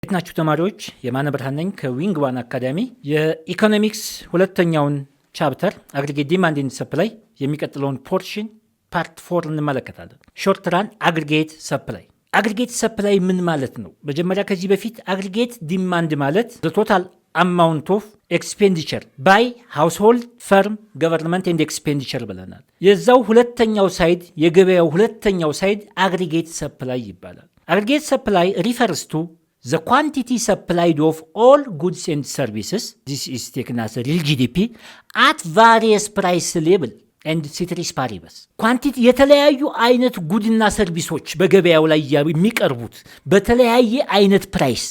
ናችሁ ተማሪዎች የማነ ብርሃን ነኝ ከዊንግ ዋን አካዳሚ የኢኮኖሚክስ ሁለተኛውን ቻፕተር አግሪጌት ዲማንድ ኤንድ ሰፕላይ የሚቀጥለውን ፖርሽን ፓርት 4 እንመለከታለን። ሾርት ራን አግሪጌት ሰፕላይ። አግሪጌት ሰፕላይ ምን ማለት ነው? መጀመሪያ ከዚህ በፊት አግሪጌት ዲማንድ ማለት the total amount of expenditure by household, firm, government and expenditure ብለናል። የዛው ሁለተኛው ሳይድ የገበያው ሁለተኛው ሳይድ አግሪጌት ሰፕላይ ይባላል። አግሪጌት ሰፕላይ refers to the quantity supplied of all goods and services, this is taken as a real GDP, at various price level and ceteris paribus. ኳንቲቲ የተለያዩ አይነት ጉድና ሰርቪሶች በገበያው ላይ የሚቀርቡት በተለያየ አይነት ፕራይስ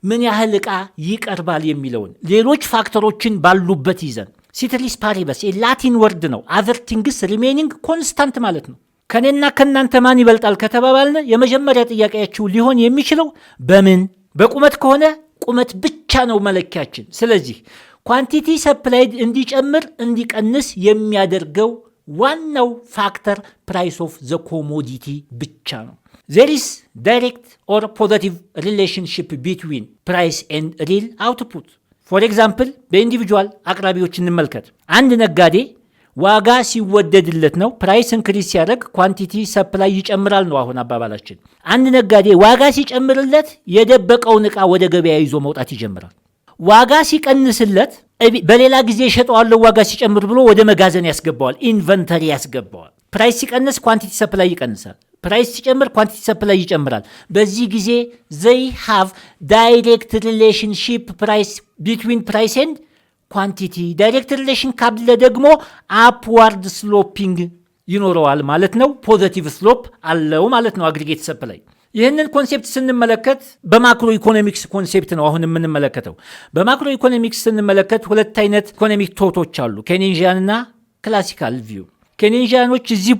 ምን ያህል ዕቃ ይቀርባል የሚለውን ሌሎች ፋክተሮችን ባሉበት ይዘን ceteris paribus የላቲን ወርድ ነው። other things remaining constant ማለት ነው። ከኔና ከናንተ ማን ይበልጣል ከተባባልን የመጀመሪያ ጥያቄያችሁ ሊሆን የሚችለው በምን? በቁመት ከሆነ ቁመት ብቻ ነው መለኪያችን። ስለዚህ ኳንቲቲ ሰፕላይድ እንዲጨምር እንዲቀንስ የሚያደርገው ዋናው ፋክተር ፕራይስ ኦፍ ዘ ኮሞዲቲ ብቻ ነው። there is direct or positive relationship between price and real output. for example በኢንዲቪጁዋል አቅራቢዎች እንመልከት። አንድ ነጋዴ ዋጋ ሲወደድለት ነው ፕራይስ ኢንክሪዝ ሲያደርግ ኳንቲቲ ሰፕላይ ይጨምራል ነው አሁን አባባላችን። አንድ ነጋዴ ዋጋ ሲጨምርለት የደበቀውን ዕቃ ወደ ገበያ ይዞ መውጣት ይጀምራል። ዋጋ ሲቀንስለት በሌላ ጊዜ ሸጠዋለው ዋጋ ሲጨምር ብሎ ወደ መጋዘን ያስገባዋል፣ ኢንቨንተሪ ያስገባዋል። ፕራይስ ሲቀንስ ኳንቲቲ ሰፕላይ ይቀንሳል፣ ፕራይስ ሲጨምር ኳንቲቲ ሰፕላይ ይጨምራል። በዚህ ጊዜ they have direct relationship price between price and ኳንቲቲ። ዳይሬክት ሪሌሽን ካለ ደግሞ አፕዋርድ ስሎፒንግ ይኖረዋል ማለት ነው። ፖዚቲቭ ስሎፕ አለው ማለት ነው አግሪጌት ሰፕላይ። ይህንን ኮንሴፕት ስንመለከት በማክሮ ኢኮኖሚክስ ኮንሴፕት ነው አሁን የምንመለከተው። በማክሮ ኢኮኖሚክስ ስንመለከት ሁለት አይነት ኢኮኖሚክ ቶቶች አሉ፣ ኬኔንዥያን እና ክላሲካል ቪው። ኬኔንዥያኖች እዚህ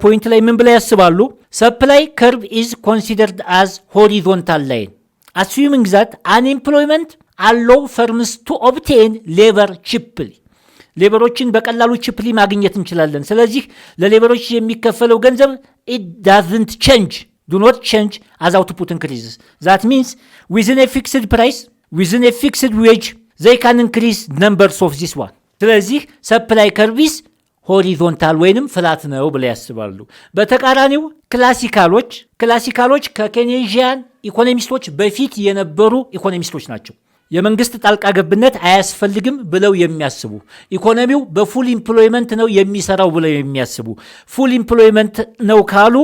ፖይንት ላይ ምን ብለው ያስባሉ? ሰፕላይ ከርቭ ኢዝ ኮንሲደርድ አዝ ሆሪዞንታል ላይን assuming that unemployment allow firms to obtain labor cheaply. ሌበሮችን በቀላሉ ቺፕሊ ማግኘት እንችላለን። ስለዚህ ለሌበሮች የሚከፈለው ገንዘብ it doesn't change, do not change as output increases. That means within a fixed price, within a fixed wage, they can increase numbers of this one. ስለዚህ supply curve is ሆሪዞንታል ወይንም ፍላት ነው ብለው ያስባሉ። በተቃራኒው ክላሲካሎች ከኬኔንዥያን ኢኮኖሚስቶች በፊት የነበሩ ኢኮኖሚስቶች ናቸው። የመንግስት ጣልቃ ገብነት አያስፈልግም ብለው የሚያስቡ፣ ኢኮኖሚው በፉል ኢምፕሎይመንት ነው የሚሰራው ብለው የሚያስቡ። ፉል ኢምፕሎይመንት ነው ካሉ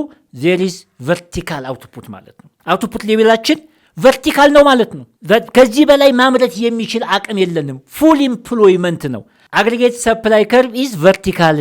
there is vertical output ማለት ነው። አውትፑት ሌቭላችን ቨርቲካል ነው ማለት ነው። ከዚህ በላይ ማምረት የሚችል አቅም የለንም። ፉል ኢምፕሎይመንት ነው። አግሪጌት ሰፕላይ ከርቭ ኢዝ ቨርቲካል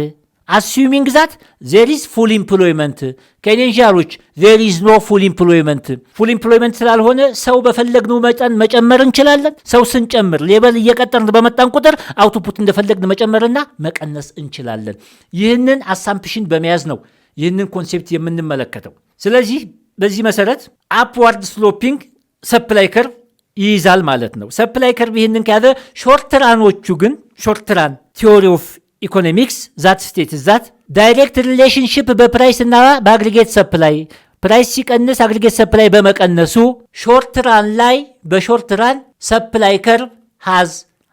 assuming that there is full employment. ኬኔንዥያኖች there is no full employment. full employment ስላልሆነ ሰው በፈለግነው መጠን መጨመር እንችላለን። ሰው ስንጨምር ሌበል እየቀጠርን በመጣን ቁጥር አውትፑት እንደፈለግን መጨመርና መቀነስ እንችላለን። ይህንን አሳምፕሽን በመያዝ ነው ይህንን ኮንሴፕት የምንመለከተው። ስለዚህ በዚህ መሰረት አፕዋርድ ስሎፒንግ ሰፕላይ ከርቭ ይይዛል ማለት ነው። ሰፕላይ ከርቭ ይህንን ከያዘ ሾርትራኖቹ ግን ሾርትራን ቲዮሪ ኦፍ ኢኮኖሚክስ ዛት ስቴትስ ዛት ዳይሬክት ሪሌሽንሽፕ በፕራይስ እና በአግሪጌት ሰፕላይ ፕራይስ ሲቀንስ አግሪጌት ሰፕላይ በመቀነሱ ሾርትራን ላይ በሾርትራን ሰፕላይ ከርቭ ሃዝ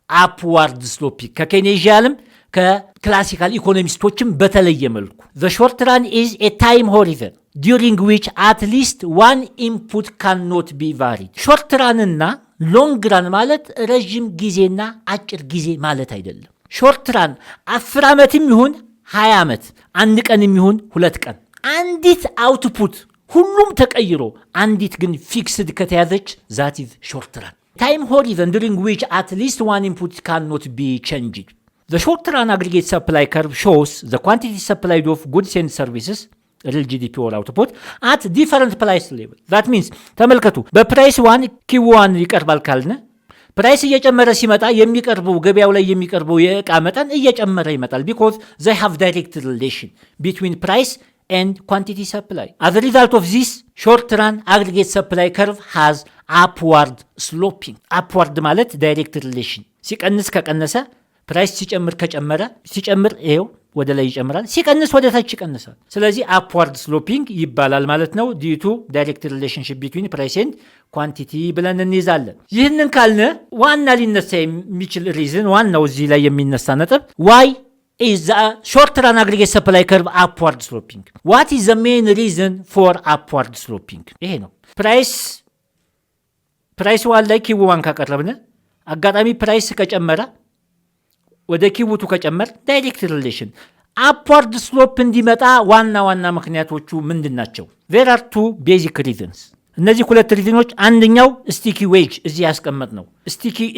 አፕዋርድ ስሎፒንግ ከኬኔንዥያንም ከክላሲካል ኢኮኖሚስቶችም በተለየ መልኩ the short run is a time horizon during which at least one input cannot be varied. ሾርት ራን እና ሎንግ ራን ማለት ረጅም ጊዜና አጭር ጊዜ ማለት አይደለም። ሾርት ራን 10 ዓመትም ይሁን 20 ዓመት፣ አንድ ቀንም ይሁን 2 ቀን፣ አንዲት አውትፑት ሁሉም ተቀይሮ አንዲት ግን ፊክስድ ከተያዘች that is short run. time horizon during which at least one input cannot be changed. The short run aggregate supply curve shows the quantity supplied of goods and services, real GDP or output, at different price level. That means ተመልከቱ፣ በፕራይስ 1 Q1 ይቀርባል ካልነ ፕራይስ እየጨመረ ሲመጣ የሚቀርበው ገበያው ላይ የሚቀርበው የዕቃ መጠን እየጨመረ ይመጣል because they have direct relation between price and quantity supply. As a result of this, short run aggregate supply curve has upward sloping. upward ማለት direct relation ሲቀንስ ከቀነሰ ፕራይስ ሲጨምር ይሄው ወደ ላይ ይጨምራል፣ ሲቀንስ ወደ ታች ይቀንሳል። ስለዚህ አፕዋርድ ስሎፒንግ ይባላል ማለት ነው። ዲዩ ቱ ዳይሬክት ሪሌሽንሽፕ ቢትዊን ፕራይስ ኤንድ ኳንቲቲ ብለን እንይዛለን። ይህንን ካልነ ዋና ሊነሳ የሚችል ሪዝን ዋናው እዚህ ላይ የሚነሳ ነጥብ ዋይ is the short run aggregate supply curve upward sloping. What is the main reason for upward sloping? ይሄ ነው ፕራይስ ዋን ላይ ኪው ዋን ካቀረብነ አጋጣሚ ፕራይስ ከጨመረ ወደ ኪው ቱ ከጨመር ዳይሬክት ሪሌሽን አፕዋርድ ስሎፕ እንዲመጣ ዋና ምክንያቶቹ ምንድን ናቸው? there are two basic reasons. እነዚህ ሁለት ሪዝኖች አንደኛው ስቲኪ ዌጅ እዚህ ያስቀመጥ ነው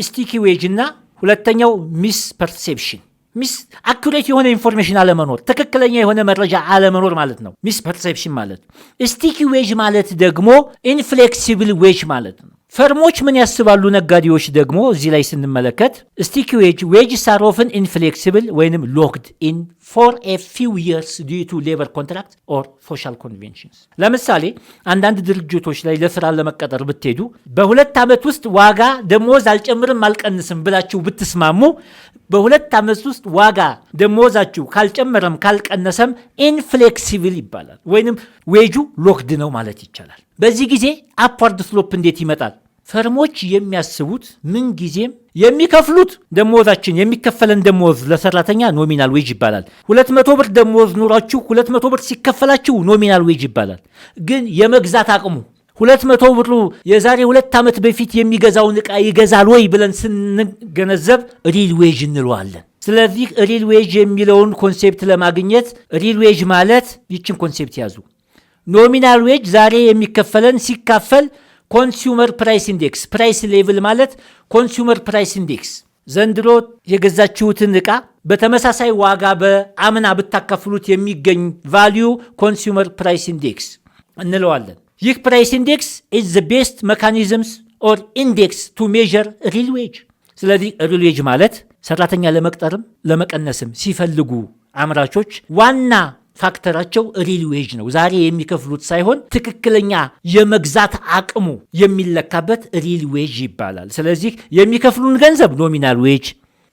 ስቲኪ ዌጅ እና ሁለተኛው ሚስ ፐርሴፕሽን አኩሬት የሆነ ኢንፎርሜሽን አለመኖር፣ ትክክለኛ የሆነ መረጃ አለመኖር ማለት ነው ሚስ ፐርሴፕሽን ማለት። ስቲኪ ዌጅ ማለት ደግሞ ኢንፍሌክሲብል ዌጅ ማለት ነው። ፈርሞች ምን ያስባሉ? ነጋዴዎች ደግሞ እዚህ ላይ ስንመለከት ስቲኪ ዌጅስ አር ኦፍን ኢንፍሌክሲብል ወይንም ሎክድ ኢን ፎር ኤ ፊው ይርስ ዲዩ ቱ ሌበር ኮንትራክት ኦር ሶሻል ኮንቬንሽንስ። ለምሳሌ አንዳንድ ድርጅቶች ላይ ለስራ ለመቀጠር ብትሄዱ በ2 ዓመት ውስጥ ዋጋ ደሞዝ አልጨምርም አልቀንስም ብላችሁ ብትስማሙ በ2 ዓመት ውስጥ ዋጋ ደሞዛችሁ ካልጨመረም ካልቀነሰም ኢንፍሌክሲብል ይባላል፣ ወይንም ዌጁ ሎክድ ነው ማለት ይቻላል። በዚህ ጊዜ አፕዋርድ ስሎፕ እንዴት ይመጣል? ፈርሞች የሚያስቡት ምን ጊዜም የሚከፍሉት ደሞዛችን የሚከፈለን ደሞዝ ለሰራተኛ ኖሚናል ዌጅ ይባላል። 200 ብር ደሞዝ ኑሯችሁ 200 ብር ሲከፈላችሁ ኖሚናል ዌጅ ይባላል። ግን የመግዛት አቅሙ 200 ብሩ የዛሬ 2 ዓመት በፊት የሚገዛውን ዕቃ ይገዛል ወይ ብለን ስንገነዘብ ሪል ዌጅ እንለዋለን። ስለዚህ ሪል ዌጅ የሚለውን ኮንሴፕት ለማግኘት ሪል ዌጅ ማለት ይችን ኮንሴፕት ያዙ። ኖሚናል ዌጅ ዛሬ የሚከፈለን ሲካፈል ኮንሱመር ፕራይስ ኢንዴክስ ፕራይስ ሌቭል ማለት ኮንሱመር ፕራይስ ኢንዴክስ ዘንድሮ የገዛችሁትን ዕቃ በተመሳሳይ ዋጋ በአምና ብታካፍሉት የሚገኝ ቫልዩ ኮንሱመር ፕራይስ ኢንዴክስ እንለዋለን። ይህ ፕራይስ ኢንዴክስ ኢዝ ዘ ቤስት ሜካኒዝምስ ኦር ኢንዴክስ ቱ ሜዥር ሪል ዌጅ። ስለዚህ ሪል ዌጅ ማለት ሰራተኛ ለመቅጠርም ለመቀነስም ሲፈልጉ አምራቾች ዋና ፋክተራቸው ሪል ዌጅ ነው። ዛሬ የሚከፍሉት ሳይሆን ትክክለኛ የመግዛት አቅሙ የሚለካበት ሪል ዌጅ ይባላል። ስለዚህ የሚከፍሉን ገንዘብ ኖሚናል ዌጅ፣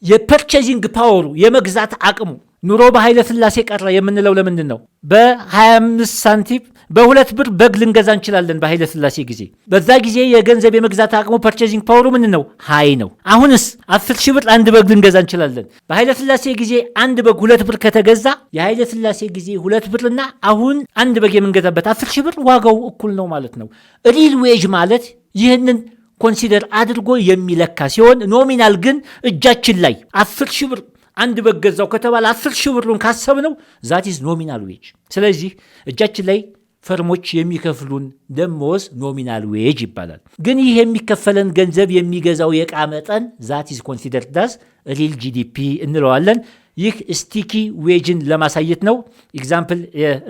የፐርቼዚንግ ፓወሩ የመግዛት አቅሙ ኑሮ በኃይለ ሥላሴ ቀረ የምንለው ለምንድን ነው? በ25 ሳንቲም በ2 ብር በግ ልንገዛ እንችላለን በኃይለ ሥላሴ ጊዜ። በዛ ጊዜ የገንዘብ የመግዛት አቅሙ ፐርቼዚንግ ፓወሩ ምን ነው? ሃይ ነው። አሁንስ 10 ሺህ ብር አንድ በግ ልንገዛ እንችላለን። በኃይለ ሥላሴ ጊዜ አንድ በግ 2 ብር ከተገዛ የኃይለ ሥላሴ ጊዜ 2 ብርና አሁን አንድ በግ የምንገዛበት 10 ሺህ ብር ዋጋው እኩል ነው ማለት ነው። ሪል ዌጅ ማለት ይህንን ኮንሲደር አድርጎ የሚለካ ሲሆን ኖሚናል ግን እጃችን ላይ 10 ሺህ ብር አንድ በግ ገዛው ከተባለ 10 ሺህ ብሩን ካሰብነው ዛት ኢዝ ኖሚናል ዌጅ። ስለዚህ እጃችን ላይ ፈርሞች የሚከፍሉን ደሞዝ ኖሚናል ዌጅ ይባላል። ግን ይህ የሚከፈለን ገንዘብ የሚገዛው የዕቃ መጠን ዛት ኢዝ ኮንሲደርድ አዝ ሪል ጂዲፒ እንለዋለን። ይህ ስቲኪ ዌጅን ለማሳየት ነው። ኤግዛምፕል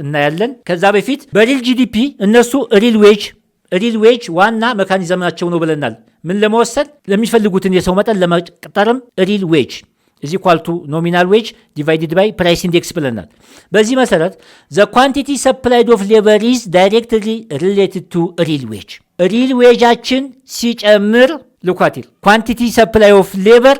እናያለን። ከዛ በፊት በሪል ጂዲፒ እነሱ ሪል ዌጅ ዋና ሜካኒዝማቸው ነው ብለናል። ምን ለመወሰን ለሚፈልጉትን የሰው መጠን ለመቅጠርም ሪል ዌጅ is equal to nominal wage divided by price index ብለናል። በዚህ መሰረት the quantity supplied of labor is directly related to real wage። ሪል ዌጃችን ሲጨምር ልኳቲል quantity supply of labor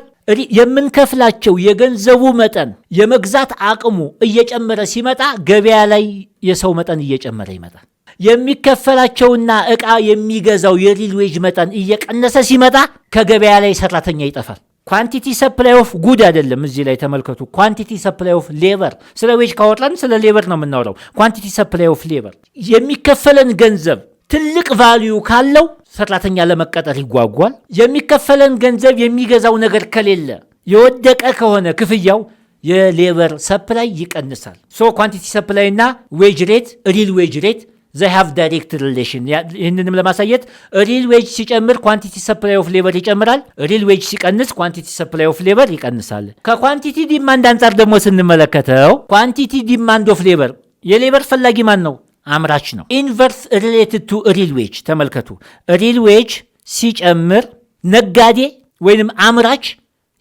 የምንከፍላቸው የገንዘቡ መጠን የመግዛት አቅሙ እየጨመረ ሲመጣ ገበያ ላይ የሰው መጠን እየጨመረ ይመጣል። የሚከፈላቸውና ዕቃ የሚገዛው የሪል ዌጅ መጠን እየቀነሰ ሲመጣ ከገበያ ላይ ሰራተኛ ይጠፋል። ኳንቲቲ ሰፕላይ ኦፍ ጉድ አይደለም። እዚህ ላይ ተመልከቱ። ኳንቲቲ ሰፕላይ ኦፍ ሌበር። ስለ ዌጅ ካወራን ስለ ሌበር ነው የምናወራው። ኳንቲቲ ሰፕላይ ኦፍ ሌበር የሚከፈለን ገንዘብ ትልቅ ቫልዩ ካለው ሰራተኛ ለመቀጠር ይጓጓል። የሚከፈለን ገንዘብ የሚገዛው ነገር ከሌለ የወደቀ ከሆነ ክፍያው የሌበር ሰፕላይ ይቀንሳል። ሶ ኳንቲቲ ሰፕላይ እና ዌጅ ሬት ሪል ዌጅ ሬት they have direct relation። ይህንንም ለማሳየት ሪል ዌጅ ሲጨምር ኳንቲቲ ሰፕላይ ኦፍ ሌበር ይጨምራል። ሪል ዌጅ ሲቀንስ ኳንቲቲ ሰፕላይ ኦፍ ሌበር ይቀንሳል። ከኳንቲቲ ዲማንድ አንጻር ደግሞ ስንመለከተው ኳንቲቲ ዲማንድ ኦፍ ሌበር የሌበር ፈላጊ ማን ነው? አምራች ነው። ኢንቨርስ ሪሌትድ ቱ ሪል ዌጅ። ተመልከቱ። ሪል ዌጅ ሲጨምር ነጋዴ ወይንም አምራች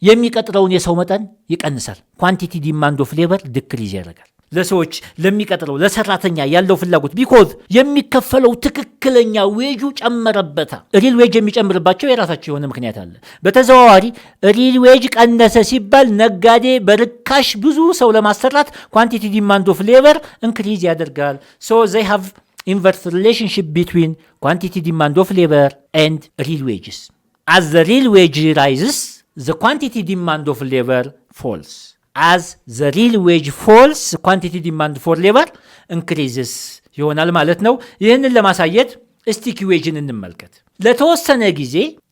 የሚቀጥረውን የሰው መጠን ይቀንሳል። ኳንቲቲ ዲማንድ ኦፍ ሌበር ድክሪዝ ያደርጋል። ለሰዎች ለሚቀጥለው ለሰራተኛ ያለው ፍላጎት ቢኮዝ የሚከፈለው ትክክለኛ ዌጁ ጨመረበታ። ሪል ዌጅ የሚጨምርባቸው የራሳቸው የሆነ ምክንያት አለ። በተዘዋዋሪ ሪል ዌጅ ቀነሰ ሲባል ነጋዴ በርካሽ ብዙ ሰው ለማሰራት ኳንቲቲ ዲማንድ ኦፍ ሌበር ኢንክሪዝ ያደርጋል። ሶ ዘይ ሃቭ inverse relationship between quantity demand of labor and real wages. As the real wage rises, the quantity demand of labor falls. As the real wage falls, quantity demand for labor increases ይሆናል ማለት ነው። ይህንን ለማሳየት ስቲኪ ዌጅን እንመልከት።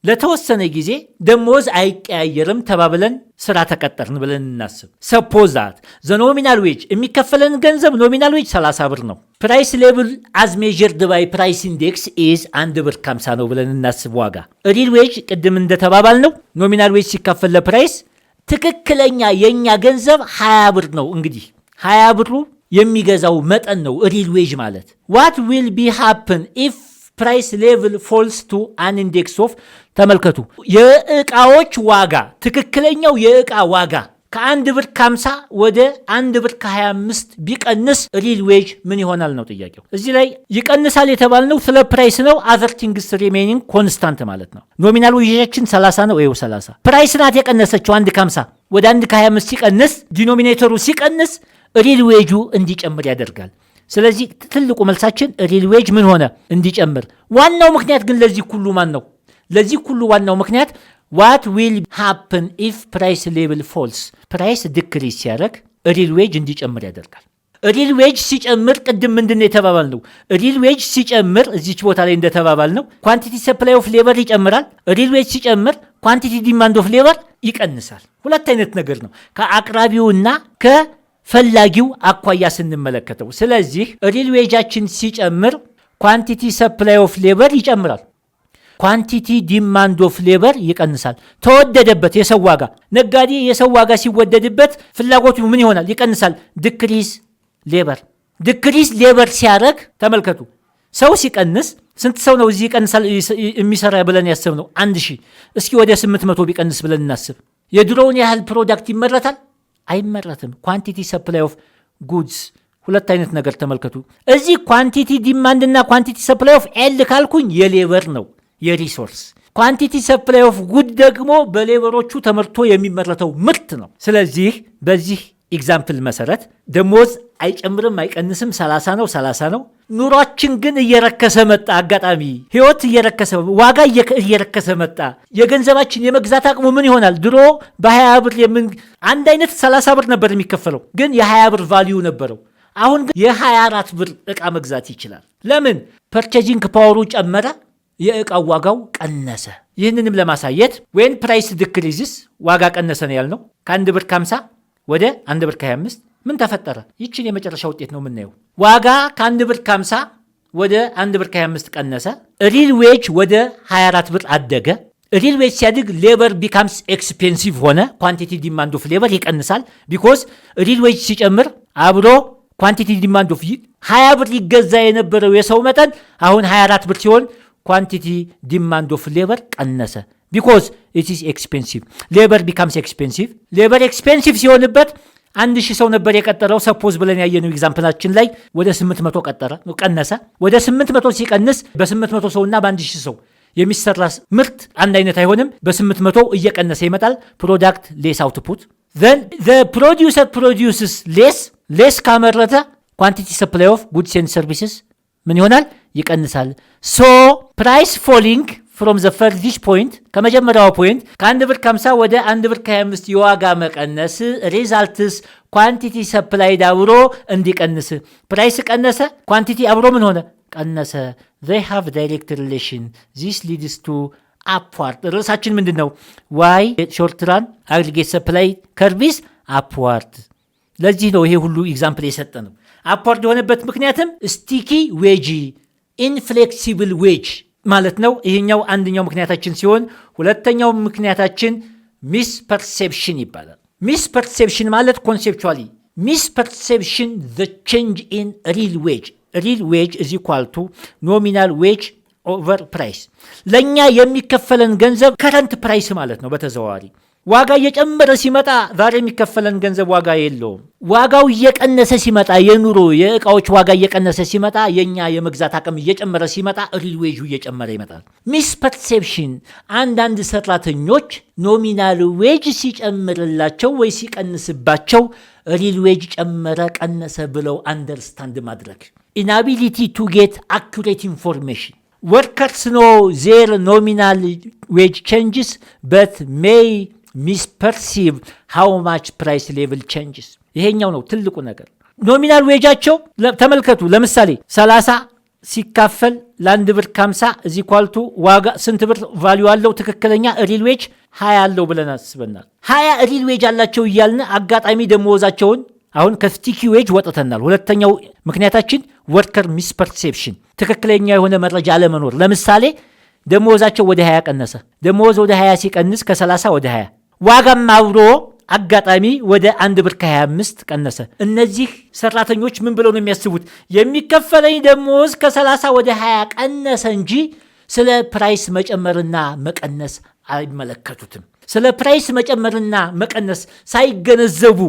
ለተወሰነ ጊዜ ደሞዝ አይቀያየርም ተባብለን ስራ ተቀጠርን ብለን እናስብ። ሰፖዝ ዛት ዘ ኖሚናል ዌጅ የሚከፈለን ገንዘብ ኖሚናል ዌጅ 30 ብር ነው። ፕራይስ ሌቭል አዝ ሜዠርድ ባይ ፕራይስ ኢንዴክስ ኢዝ 1 ብር ከ50 ነው ብለን እናስብ። ዋጋ ሪል ዌጅ ቅድም እንደተባባል ነው ኖሚናል ዌጅ ሲካፈል ለፕራይስ ትክክለኛ የኛ ገንዘብ 20 ብር ነው። እንግዲህ 20 ብሩ የሚገዛው መጠን ነው ሪል ዌጅ ማለት። what will be happen if ፕራይስ ሌቭል ፎልስ ቱ አን ኢንዴክስ ኦፍ ተመልከቱ። የእቃዎች ዋጋ ትክክለኛው የእቃ ዋጋ ከ1 ብር ከ50 ወደ 1 ብር ከ25 ቢቀንስ ሪል ዌጅ ምን ይሆናል ነው ጥያቄው። እዚህ ላይ ይቀንሳል የተባልነው ስለ ፕራይስ ነው። አዘር ቲንግስ ሪሜኒንግ ኮንስታንት ማለት ነው። ኖሚናል ዌጃችን 30 ነው። ይኸው 30 ፕራይስ ናት የቀነሰችው 1 ከ50 ወደ 1 ከ25 ሲቀንስ ዲኖሚኔተሩ ሲቀንስ ሪል ዌጁ እንዲጨምር ያደርጋል። ስለዚህ ትልቁ መልሳችን ሪል ዌጅ ምን ሆነ? እንዲጨምር። ዋናው ምክንያት ግን ለዚህ ሁሉ ማን ነው? ለዚህ ሁሉ ዋናው ምክንያት what will happen if price level falls? ፕራይስ ዲክሪዝ ሲያደርግ ሪል ዌጅ እንዲጨምር ያደርጋል። ሪል ዌጅ ሲጨምር ቅድም ምንድነው የተባባልነው? ሪል ዌጅ ሲጨምር እዚች ቦታ ላይ እንደተባባልነው ኳንቲቲ ሰፕላይ ኦፍ ሌበር ይጨምራል። ሪል ዌጅ ሲጨምር ኳንቲቲ ዲማንድ ኦፍ ሌበር ይቀንሳል። ሁለት አይነት ነገር ነው ከአቅራቢውና ፈላጊው አኳያ ስንመለከተው። ስለዚህ ሪል ዌጃችን ሲጨምር ኳንቲቲ ሰፕላይ ኦፍ ሌበር ይጨምራል፣ ኳንቲቲ ዲማንድ ኦፍ ሌበር ይቀንሳል። ተወደደበት የሰው ዋጋ፣ ነጋዴ የሰው ዋጋ ሲወደድበት ፍላጎቱ ምን ይሆናል? ይቀንሳል። ዲክሪዝ ሌበር ሲያደርግ ተመልከቱ። ሰው ሲቀንስ ስንት ሰው ነው እዚህ ይቀንሳል የሚሰራ ብለን ያስብነው? 1000። እስኪ ወደ 800 ቢቀንስ ብለን እናስብ። የድሮውን ያህል ፕሮዳክት ይመረታል? አይመረትም። ኳንቲቲ ሰፕላይ ኦፍ ጉድስ ሁለት አይነት ነገር ተመልከቱ። እዚህ ኳንቲቲ ዲማንድ እና ኳንቲቲ ሰፕላይ ኦፍ ኤል ካልኩኝ የሌበር ነው የሪሶርስ። ኳንቲቲ ሰፕላይ ኦፍ ጉድ ደግሞ በሌበሮቹ ተመርቶ የሚመረተው ምርት ነው። ስለዚህ በዚህ ኤግዛምፕል መሰረት ደሞዝ አይጨምርም አይቀንስም፣ 30 ነው። ኑሯችን ግን እየረከሰ መጣ። አጋጣሚ ህይወት እየረከሰ ዋጋ እየረከሰ መጣ። የገንዘባችን የመግዛት አቅሙ ምን ይሆናል? ድሮ በ20 ብር አንድ አይነት 30 ብር ነበር የሚከፈለው፣ ግን የ20 ብር ቫልዩ ነበረው። አሁን ግን የ24 ብር ዕቃ መግዛት ይችላል። ለምን? ፐርቼጂንግ ፓወሩ ጨመረ፣ የዕቃው ዋጋው ቀነሰ። ይህንንም ለማሳየት ዌን ፕራይስ ዲክሪዝስ ዋጋ ቀነሰ ነው ያልነው። ከ1 ብር ከ50 ወደ 1 ብር ከ25 ምን ተፈጠረ? ይችን የመጨረሻ ውጤት ነው የምናየው። ዋጋ ከ1 ብር ከ50 ወደ 1 ብር ከ25 ቀነሰ። ሪል ዌጅ ወደ 24 ብር አደገ። ሪል ዌጅ ሲያድግ ሌበር ቢካምስ ኤክስፔንሲቭ ሆነ። ኳንቲቲ ዲማንድ ኦፍ ሌበር ይቀንሳል። ቢኮዝ ሪል ዌጅ ሲጨምር አብሮ ኳንቲቲ ዲማንድ ኦፍ 20 ብር ይገዛ የነበረው የሰው መጠን አሁን 24 ብር ሲሆን ኳንቲቲ ዲማንድ ኦፍ ሌበር ቀነሰ። ቢኮዝ ኢት ኢዝ ኤክስፔንሲቭ ሌበር ቢካምስ ኤክስፔንሲቭ። ሌበር ኤክስፔንሲቭ ሲሆንበት 1000 ሰው ነበር የቀጠረው። ሰፖዝ ብለን ያየነው ኤግዛምፕላችን ላይ ወደ 800 ቀነሰ። ወደ 800 ሲቀንስ በ800 ሰውና በ1000 ሰው የሚሰራ ምርት አንድ አይነት አይሆንም። በ800 እየቀነሰ ይመጣል። ፕሮዳክት ሌስ አውትፑት then the producer produces less ካመረተ ኳንቲቲ ሰፕላይ ኦፍ ጉድስ ኤንድ ሰርቪስስ ምን ይሆናል? ይቀንሳል። ሶ ፕራይስ ፎሊንግ from the first point ከመጀመሪያው ፖይንት ከ1 ብር ከ50 ወደ 1 ብር ከ25 የዋጋ መቀነስ ሪዛልትስ ኳንቲቲ ሰፕላይ አብሮ እንዲቀንስ። ፕራይስ ቀነሰ፣ ኳንቲቲ አብሮ ምን ሆነ? ቀነሰ። they have direct relation, this leads to upward። ርዕሳችን ምንድን ነው? why short run aggregate supply curve is upward። ለዚህ ነው ይሄ ሁሉ ኤግዛምፕል የሰጠ ነው። አፕዋርድ የሆነበት ምክንያትም ስቲኪ ዌጅ ኢንፍሌክሲብል ዌጅ ማለት ነው። ይሄኛው አንደኛው ምክንያታችን ሲሆን ሁለተኛው ምክንያታችን ሚስ ፐርሴፕሽን ይባላል። ሚስ ፐርሴፕሽን ማለት ኮንሴፕቹዋሊ ሚስ ፐርሴፕሽን the change in real wage is equal to nominal wage over price። ለኛ የሚከፈለን ገንዘብ ከረንት ፕራይስ ማለት ነው። በተዘዋዋሪ ዋጋ እየጨመረ ሲመጣ ዛሬ የሚከፈለን ገንዘብ ዋጋ የለውም። ዋጋው እየቀነሰ ሲመጣ የኑሮ የእቃዎች ዋጋ እየቀነሰ ሲመጣ የኛ የመግዛት አቅም እየጨመረ ሲመጣ ሪል ዌጁ እየጨመረ ይመጣል። ሚስፐርሴፕሽን አንዳንድ ሰራተኞች ኖሚናል ዌጅ ሲጨምርላቸው ወይ ሲቀንስባቸው ሪል ዌጅ ጨመረ ቀነሰ ብለው አንደርስታንድ ማድረግ ኢናቢሊቲ ቱ ጌት አኩሬት ኢንፎርሜሽን workers know their nominal wage changes but may misperceive how much price level changes ይሄኛው ነው ትልቁ ነገር። ኖሚናል ዌጃቸው ተመልከቱ። ለምሳሌ 30 ሲካፈል ለ1 ብር 50 እዚህ ኳልቱ ዋጋ ስንት ብር ቫልዩ አለው ትክክለኛ ሪል ዌጅ 20 አለው ብለን አስበናል። 20 ሪል ዌጅ አላቸው እያልን አጋጣሚ ደሞዛቸውን አሁን ከስቲኪ ዌጅ ወጥተናል። ሁለተኛው ምክንያታችን ወርከር ሚስፐርሴፕሽን ትክክለኛ የሆነ መረጃ አለመኖር። ለምሳሌ ደሞዛቸው ወደ 20 ቀነሰ። ደሞዝ ወደ 20 ሲቀንስ ከ30 ወደ 20 ዋጋም አብሮ አጋጣሚ ወደ 1 ብር ከ25 ቀነሰ። እነዚህ ሰራተኞች ምን ብለው ነው የሚያስቡት? የሚከፈለኝ ደሞዝ ከ30 ወደ 20 ቀነሰ እንጂ ስለ ፕራይስ መጨመርና መቀነስ አይመለከቱትም። ስለ ፕራይስ መጨመርና መቀነስ ሳይገነዘቡ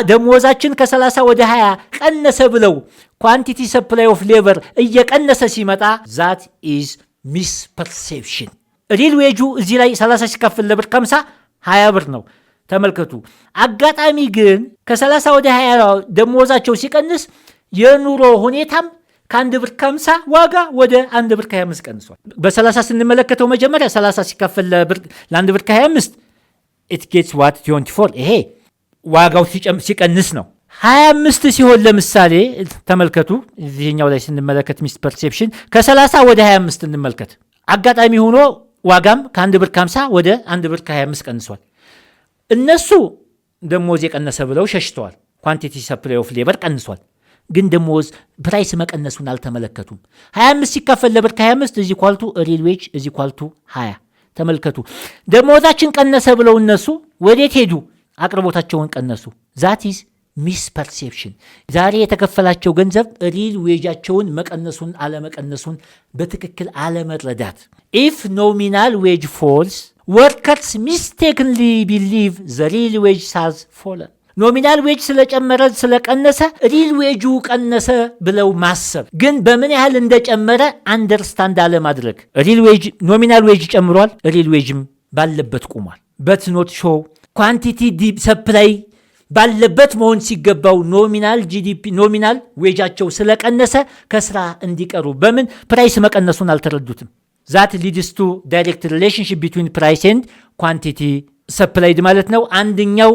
ደሞዛችን ከ30 ወደ 20 ቀነሰ ብለው ኳንቲቲ ሰፕላይ ኦፍ ሌበር እየቀነሰ ሲመጣ ዛት ኢዝ ሚስፐርሴፕሽን። ሪል ዌጁ እዚህ ላይ 30 ሲካፈል ለብር 50 20 ብር ነው። ተመልከቱ። አጋጣሚ ግን ከ30 ወደ 20 ደሞዛቸው ሲቀንስ የኑሮ ሁኔታም ከ1 ብር 50 ዋጋ ወደ 1 ብር ከ25 ቀንሷል። በ30 ስንመለከተው መጀመሪያ 30 ሲካፈል ለ1 ብር ከ25 it gets what 24 ይሄ ዋጋው ሲቀንስ ነው። 25 ሲሆን ለምሳሌ ተመልከቱ። እዚህኛው ላይ ስንመለከት ሚስፐርሴፕሽን ከ30 ወደ 25 እንመልከት። አጋጣሚ ሆኖ ዋጋም ከ1 ብር 50 ወደ 1 ብር ከ25 ቀንሷል። እነሱ ደሞዝ የቀነሰ ብለው ሸሽተዋል። ኳንቲቲ ሰፕላይ ኦፍ ሌበር ቀንሷል። ግን ደሞዝ ፕራይስ መቀነሱን አልተመለከቱም። 25 ሲካፈል ለብር ከ25 እዚህ ኳልቱ ሪል ዌጅ እዚህ ኳልቱ 20። ተመልከቱ። ደሞዛችን ቀነሰ ብለው እነሱ ወዴት ሄዱ? አቅርቦታቸውን ቀነሱ። ዛት ኢዝ ሚስፐርሴፕሽን። ዛሬ የተከፈላቸው ገንዘብ ሪል ዌጃቸውን መቀነሱን አለመቀነሱን በትክክል አለመረዳት። ኢፍ ኖሚናል ዌጅ ፎልስ ወርከርስ ሚስቴክንሊ ቢሊቭ ዘ ሪል ዌጅ ሃዝ ፎለን። ኖሚናል ዌጅ ስለጨመረ ስለቀነሰ ሪል ዌጁ ቀነሰ ብለው ማሰብ፣ ግን በምን ያህል እንደጨመረ አንደርስታንድ አለማድረግ። ሪል ዌጅ ኖሚናል ዌጅ ጨምሯል፣ ሪል ዌጅም ባለበት ቆሟል። በት ኖት ሾው ኳንቲቲ ሰፕላይ ባለበት መሆን ሲገባው ኖሚናል ጂዲፒ ኖሚናል ዌጃቸው ስለቀነሰ ከስራ እንዲቀሩ በምን ፕራይስ መቀነሱን አልተረዱትም። ዛት ሊድስ ቱ ዳይሬክት ሪሌሽንሽፕ ቢትዊን ፕራይስ ኤንድ ኳንቲቲ ሰፕላይድ ማለት ነው። አንደኛው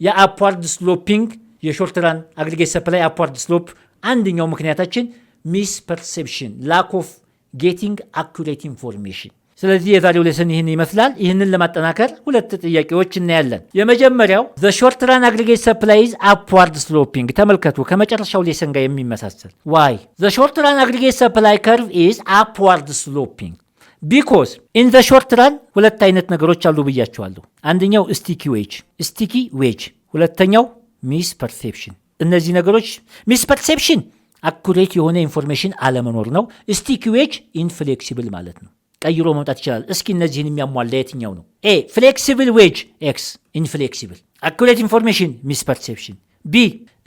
የአፕዋርድ ስሎፒንግ የሾርት ራን አግሪጌት ሰፕላይ አፕዋርድ ስሎፕ አንደኛው ምክንያታችን ሚስ ፐርሴፕሽን ላክ ኦፍ ጌቲንግ አኩሬት ኢንፎርሜሽን። ስለዚህ የዛሬው ሌሰን ይህን ይመስላል። ይህንን ለማጠናከር ሁለት ጥያቄዎች እናያለን። የመጀመሪያው ዘ ሾርት ራን አግሪጌት ሰፕላይ ኢዝ አፕዋርድ ስሎፒንግ። ተመልከቱ፣ ከመጨረሻው ሌሰን ጋር የሚመሳሰል ዋይ ዘ ሾርት ራን አግሪጌት ሰፕላይ ከርቭ ኢዝ አፕዋርድ ስሎፒንግ ቢኮዝ ኢን ዘ ሾርት ራን ሁለት አይነት ነገሮች አሉ ብያቸዋለሁ። አንደኛው ስቲኪ ዌጅ፣ ሁለተኛው ሚስ ፐርሴፕሽን። እነዚህ ነገሮች ሚስ ፐርሴፕሽን አኩሬት የሆነ ኢንፎርሜሽን አለመኖር ነው። ስቲኪ ዌጅ ኢንፍሌክሲብል ማለት ነው፣ ቀይሮ መምጣት ይችላል። እስኪ እነዚህን የሚያሟላ የትኛው ነው? ኤ ፍሌክሲብል ዌጅ፣ ኤክስ ኢንፍሌክሲብል። አኩሬት ኢንፎርሜሽን ሚስ ፐርሴፕሽን። ቢ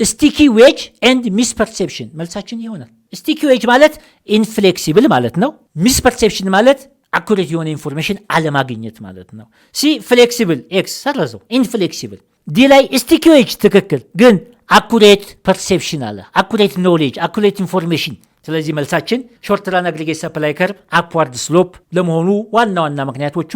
ስቲኪ ዌጅ ኤንድ ሚስ ፐርሴፕሽን። መልሳችን ይሆናል ስቲኪ ዌጅ ማለት ኢንፍሌክሲብል ማለት ነው። ሚስ ፐርሴፕሽን ማለት አኩሬት የሆነ ኢንፎርሜሽን አለማግኘት ማለት ነው። ሲ ፍሌክሲብል፣ ኤክስ ሰረዘው፣ ኢንፍሌክሲብል። ዲ ላይ ስቲኪ ዌጅ ትክክል፣ ግን አኩሬት ፐርሴፕሽን አለ፣ አኩሬት ኖሌጅ፣ አኩሬት ኢንፎርሜሽን። ስለዚህ መልሳችን ሾርት ራን አግሪጌት ሰፕላይ ከርቭ አፕዋርድ ስሎፕ ለመሆኑ ዋና ዋና ምክንያቶቹ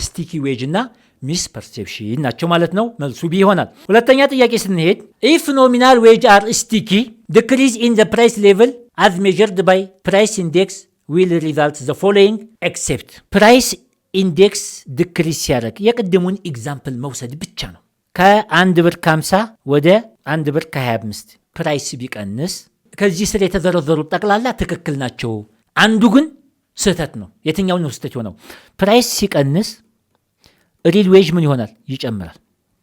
ስቲኪ ዌጅ እና ሚስ ፐርሴፕሽን ናቸው ማለት ነው። መልሱ ቢ ይሆናል። ሁለተኛ ጥያቄ ስንሄድ ኢፍ ኖሚናል ዌጅ አር ስቲኪ ዲክሪዝ ኢን ዘ ፕራይስ ሌቭል as measured by price index will result the following except ፕራይስ ኢንዴክስ ዲክሪዝ ሲያደርግ የቅድሙን ኤግዛምፕል መውሰድ ብቻ ነው። ከ1 ብር ከ50 ወደ 1 ብር ከ25 ፕራይስ ቢቀንስ ከዚህ ስር የተዘረዘሩት ጠቅላላ ትክክል ናቸው። አንዱ ግን ስህተት ነው። የትኛው ነው ስህተት የሆነው? ፕራይስ ሲቀንስ ሪል ዌጅ ምን ይሆናል? ይጨምራል።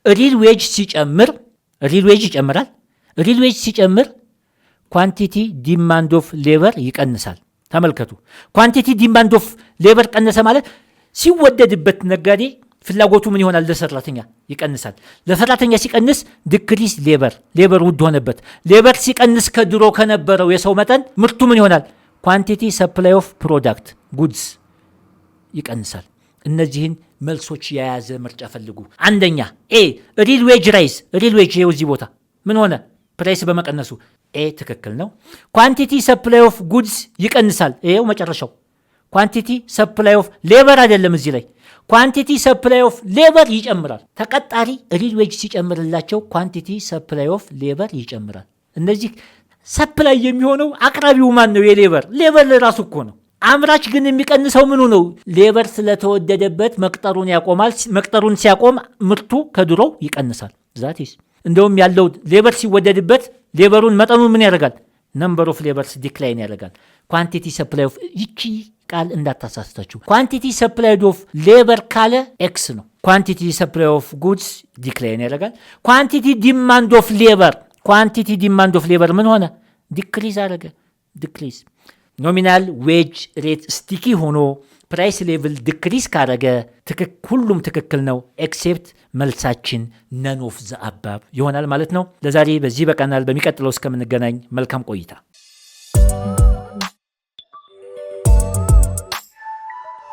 ሪል ዌጅ ሲጨምር ሪል ዌጅ ይጨምራል። ሪል ዌጅ ሲጨምር ኳንቲቲ ዲማንድ ኦፍ ሌበር ይቀንሳል። ተመልከቱ፣ ኳንቲቲ ዲማንድ ኦፍ ሌበር ቀነሰ ማለት ሲወደድበት ነጋዴ ፍላጎቱ ምን ይሆናል? ለሰራተኛ ይቀንሳል። ለሰራተኛ ሲቀንስ ዲክሪስ ሌበር ውድ ሆነበት። ሌበር ሲቀንስ ከድሮ ከነበረው የሰው መጠን ምርቱ ምን ይሆናል? ኳንቲቲ ሰፕላይ ኦፍ ፕሮዳክት ጉድስ ይቀንሳል። እነዚህን መልሶች የያዘ ምርጫ ፈልጉ። አንደኛ ኤ ሪል ዌጅ ራይዝ። ሪል ዌጅ እዚህ ቦታ ምን ሆነ? ፕራይስ በመቀነሱ ኤ ትክክል ነው። ኳንቲቲ ሰፕላይ ኦፍ ጉድስ ይቀንሳል። ይሄው መጨረሻው ኳንቲቲ ሰፕላይ ኦፍ ሌበር አይደለም። እዚህ ላይ ኳንቲቲ ሰፕላይ ኦፍ ሌበር ይጨምራል። ተቀጣሪ ሪል ዌጅ ሲጨምርላቸው ኳንቲቲ ሰፕላይ ኦፍ ሌበር ይጨምራል። እነዚህ ሰፕላይ የሚሆነው አቅራቢው ማን ነው? ሌበር ራሱ እኮ ነው። አምራች ግን የሚቀንሰው ምኑ ነው? ሌበር ስለተወደደበት መቅጠሩን ያቆማል። መቅጠሩን ሲያቆም ምርቱ ከድሮው ይቀንሳል። ዛቲስ እንደውም ያለው ሌበር ሲወደድበት ሌበሩን መጠኑ ምን ያደርጋል? ነምበር ኦፍ ሌበርስ ዲክላይን ያደርጋል። ኳንቲቲ ሰፕላይ ኦፍ ይቺ ቃል እንዳታሳስታችሁ። ኳንቲቲ ሰፕላይ ኦፍ ሌበር ካለ ኤክስ ነው። ኳንቲቲ ሰፕላይ ኦፍ ጉድስ ዲክላይን ያደርጋል። ኳንቲቲ ዲማንድ ኦፍ ሌበር ምን ሆነ? ዲክሪዝ አደረገ። ዲክሪዝ ኖሚናል ዌጅ ሬት ስቲኪ ሆኖ ፕራይስ ሌቭል ዲክሪዝ ካደረገ ሁሉም ትክክል ነው። ኤክሴፕት መልሳችን ነን ኦፍ ዘ አባብ ይሆናል ማለት ነው። ለዛሬ በዚህ በቃናል። በሚቀጥለው እስከምንገናኝ መልካም ቆይታ